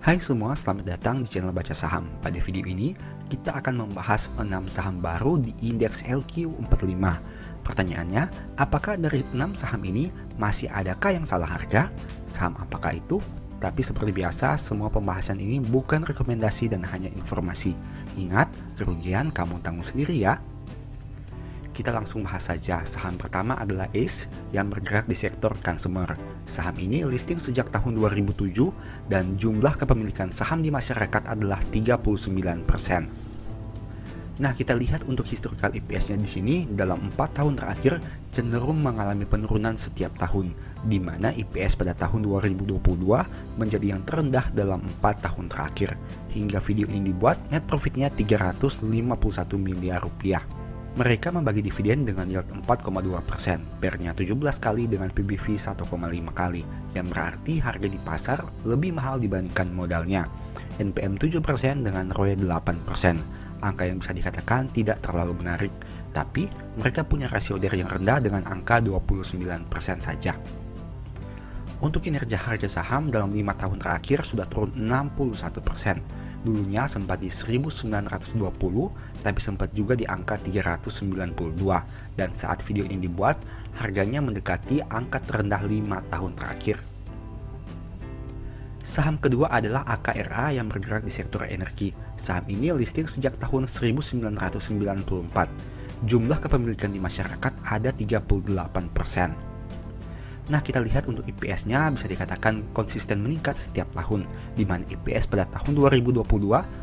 Hai semua, selamat datang di channel Baca Saham. Pada video ini, kita akan membahas 6 saham baru di indeks LQ45. Pertanyaannya, apakah dari 6 saham ini masih adakah yang salah harga? Saham apakah itu? Tapi seperti biasa, semua pembahasan ini bukan rekomendasi dan hanya informasi. Ingat, kerugian kamu tanggung sendiri ya. Kita langsung bahas saja. Saham pertama adalah ACE yang bergerak di sektor consumer. Saham ini listing sejak tahun 2007 dan jumlah kepemilikan saham di masyarakat adalah 39%. Nah, kita lihat untuk historical EPS-nya di sini dalam 4 tahun terakhir cenderung mengalami penurunan setiap tahun, di mana EPS pada tahun 2022 menjadi yang terendah dalam 4 tahun terakhir. Hingga video ini dibuat, net profitnya 351 miliar rupiah. Mereka membagi dividen dengan yield 4,2%, PER-nya 17 kali dengan PBV 1,5 kali, yang berarti harga di pasar lebih mahal dibandingkan modalnya. NPM 7% dengan ROE 8%, angka yang bisa dikatakan tidak terlalu menarik, tapi mereka punya rasio DER yang rendah dengan angka 29% saja. Untuk kinerja harga saham dalam 5 tahun terakhir sudah turun 61%. Dulunya sempat di 1920, tapi sempat juga di angka 392. Dan saat video ini dibuat, harganya mendekati angka terendah 5 tahun terakhir. Saham kedua adalah AKRA yang bergerak di sektor energi. Saham ini listing sejak tahun 1994. Jumlah kepemilikan di masyarakat ada 38%. Nah, kita lihat untuk EPS-nya bisa dikatakan konsisten meningkat setiap tahun, di mana EPS pada tahun 2022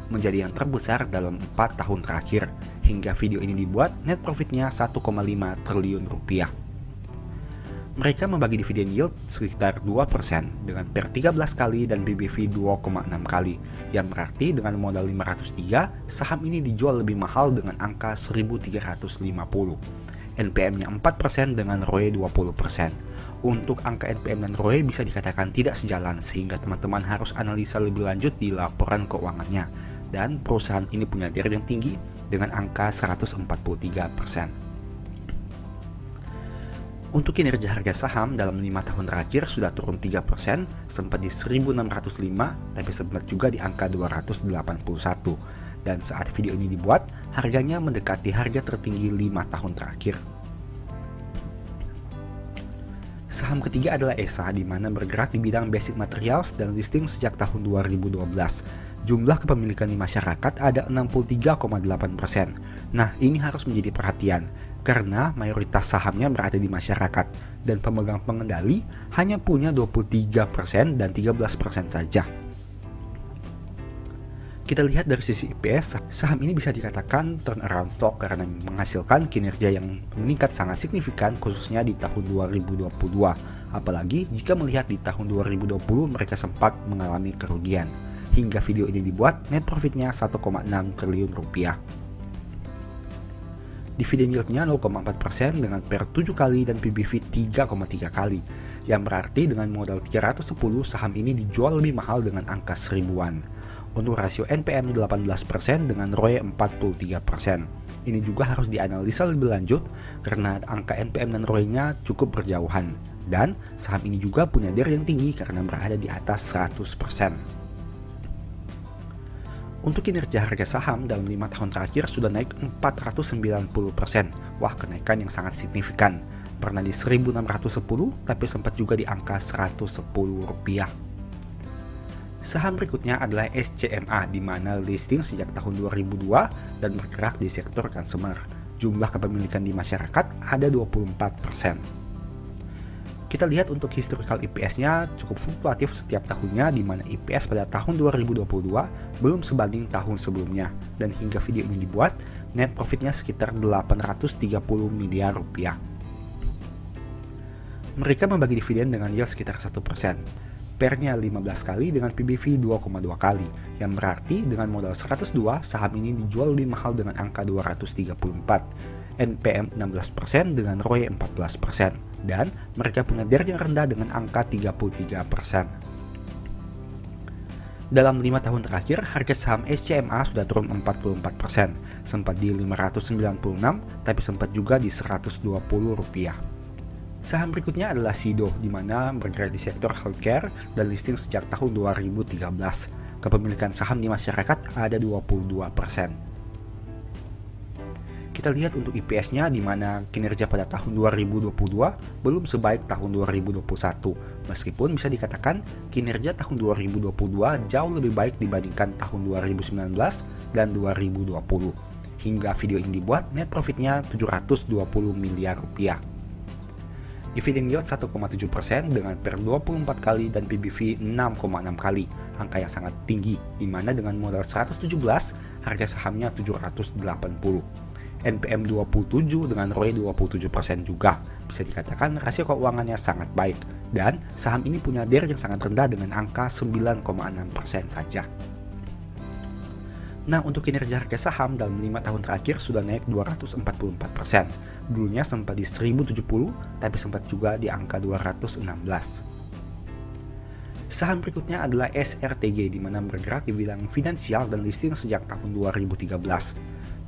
menjadi yang terbesar dalam 4 tahun terakhir. Hingga video ini dibuat, net profitnya 1,5 triliun rupiah. Mereka membagi dividen yield sekitar 2% dengan PER 13 kali dan PBV 2,6 kali, yang berarti dengan modal 503, saham ini dijual lebih mahal dengan angka 1.350. NPM-nya 4% dengan ROE 20%. Untuk angka NPM dan ROE bisa dikatakan tidak sejalan, sehingga teman-teman harus analisa lebih lanjut di laporan keuangannya. Dan perusahaan ini punya DER yang tinggi dengan angka 143%. Untuk kinerja harga saham dalam 5 tahun terakhir sudah turun 3%, sempat di 1605, tapi sempat juga di angka 281. Dan saat video ini dibuat, harganya mendekati harga tertinggi 5 tahun terakhir. Saham ketiga adalah ESA, di mana bergerak di bidang basic materials dan listing sejak tahun 2012. Jumlah kepemilikan di masyarakat ada 63,8%. Nah, ini harus menjadi perhatian, karena mayoritas sahamnya berada di masyarakat, dan pemegang pengendali hanya punya 23% dan 13% saja. Kita lihat dari sisi EPS, saham ini bisa dikatakan turnaround stock karena menghasilkan kinerja yang meningkat sangat signifikan khususnya di tahun 2022. Apalagi jika melihat di tahun 2020 mereka sempat mengalami kerugian. Hingga video ini dibuat, net profitnya 1,6 triliun rupiah. Dividen yieldnya 0,4% dengan PER 7 kali dan PBV 3,3 kali. Yang berarti dengan modal 310, saham ini dijual lebih mahal dengan angka seribuan. Untuk rasio NPM 18% dengan ROE 43%. Ini juga harus dianalisa lebih lanjut karena angka NPM dan ROE-nya cukup berjauhan. Dan saham ini juga punya DER yang tinggi karena berada di atas 100%. Untuk kinerja harga saham dalam 5 tahun terakhir sudah naik 490%. Wah, kenaikan yang sangat signifikan. Pernah di 1610 tapi sempat juga di angka 110 rupiah. Saham berikutnya adalah SCMA, di mana listing sejak tahun 2002 dan bergerak di sektor consumer. Jumlah kepemilikan di masyarakat ada 24%. Kita lihat untuk historical EPS-nya cukup fluktuatif setiap tahunnya, di mana EPS pada tahun 2022 belum sebanding tahun sebelumnya. Dan hingga video ini dibuat, net profitnya sekitar 830 miliar rupiah. Mereka membagi dividen dengan yield sekitar 1%. PER-nya 15 kali dengan PBV 2,2 kali, yang berarti dengan modal 102, saham ini dijual lebih mahal dengan angka 234. NPM 16% dengan ROE 14%, dan mereka punya DER yang rendah dengan angka 33%. Dalam 5 tahun terakhir, harga saham SCMA sudah turun 44%, sempat di 596, tapi sempat juga di 120 rupiah. Saham berikutnya adalah Sido, di mana bergerak di sektor healthcare dan listing sejak tahun 2013. kepemilikan saham di masyarakat ada 22%. Kita lihat untuk EPS-nya di mana kinerja pada tahun 2022 belum sebaik tahun 2021. Meskipun bisa dikatakan kinerja tahun 2022 jauh lebih baik dibandingkan tahun 2019 dan 2020. Hingga video ini dibuat, net profitnya 720 miliar rupiah. Dividen yield 1,7% dengan per 24 kali dan PBV 6,6 kali. Angka yang sangat tinggi, di mana dengan modal 117, harga sahamnya 780. NPM 27 dengan ROE 27% juga. Bisa dikatakan rasio keuangannya sangat baik. Dan saham ini punya DER yang sangat rendah dengan angka 9,6% saja. Nah, untuk kinerja harga saham dalam 5 tahun terakhir sudah naik 244%. Dulunya sempat di 1070, tapi sempat juga di angka 216. Saham berikutnya adalah SRTG, di mana bergerak di bidang finansial dan listing sejak tahun 2013.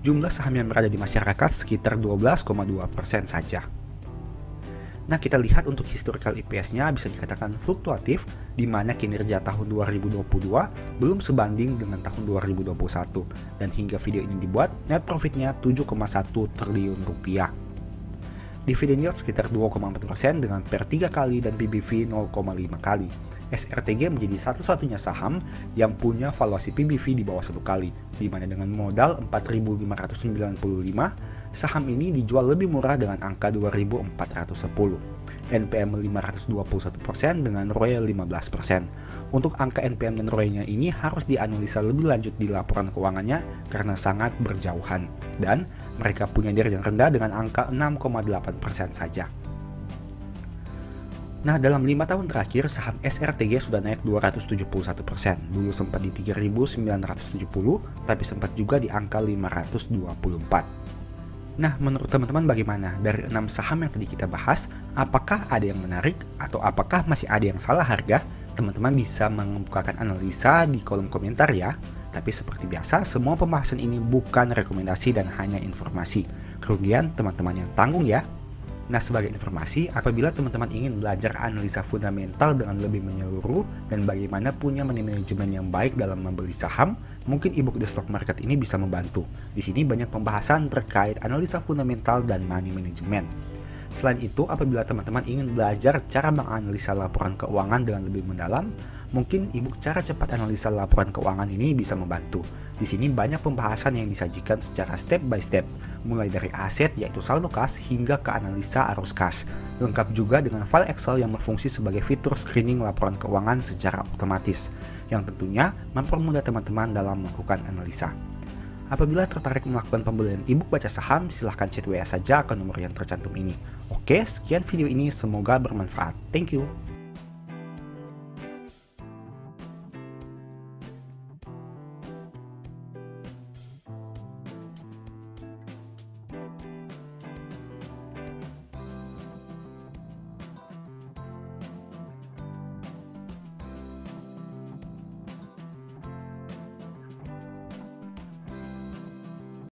Jumlah saham yang berada di masyarakat sekitar 12,2% saja. Nah, kita lihat untuk historical EPS-nya bisa dikatakan fluktuatif, di mana kinerja tahun 2022 belum sebanding dengan tahun 2021. Dan hingga video ini dibuat, net profitnya 7,1 triliun rupiah. Dividen yield sekitar 2,4% dengan per 3 kali dan PBV 0,5 kali. SRTG menjadi satu-satunya saham yang punya valuasi PBV di bawah 1 kali, di mana dengan modal 4.595, saham ini dijual lebih murah dengan angka 2.410. NPM 521% dengan ROE 15%. Untuk angka NPM dan ROE-nya ini harus dianalisa lebih lanjut di laporan keuangannya karena sangat berjauhan, dan mereka punya DER yang rendah dengan angka 6,8% saja. Nah, dalam 5 tahun terakhir, saham SRTG sudah naik 271%. Dulu sempat di 3.970, tapi sempat juga di angka 524. Nah, menurut teman-teman bagaimana? Dari 6 saham yang tadi kita bahas, apakah ada yang menarik atau apakah masih ada yang salah harga? Teman-teman bisa mengemukakan analisa di kolom komentar ya. Tapi seperti biasa, semua pembahasan ini bukan rekomendasi dan hanya informasi. Kerugian teman-teman yang tanggung ya. Nah, sebagai informasi, apabila teman-teman ingin belajar analisa fundamental dengan lebih menyeluruh dan bagaimana punya manajemen yang baik dalam membeli saham, mungkin ebook The Stock Market ini bisa membantu. Di sini banyak pembahasan terkait analisa fundamental dan money management. Selain itu, apabila teman-teman ingin belajar cara menganalisa laporan keuangan dengan lebih mendalam, mungkin ebook Cara Cepat Analisa Laporan Keuangan ini bisa membantu. Di sini banyak pembahasan yang disajikan secara step by step, mulai dari aset yaitu saldo kas hingga ke analisa arus kas. Lengkap juga dengan file Excel yang berfungsi sebagai fitur screening laporan keuangan secara otomatis, yang tentunya mempermudah teman-teman dalam melakukan analisa. Apabila tertarik melakukan pembelian ebook baca saham, silahkan chat WA saja ke nomor yang tercantum ini. Oke, sekian video ini, semoga bermanfaat. Thank you.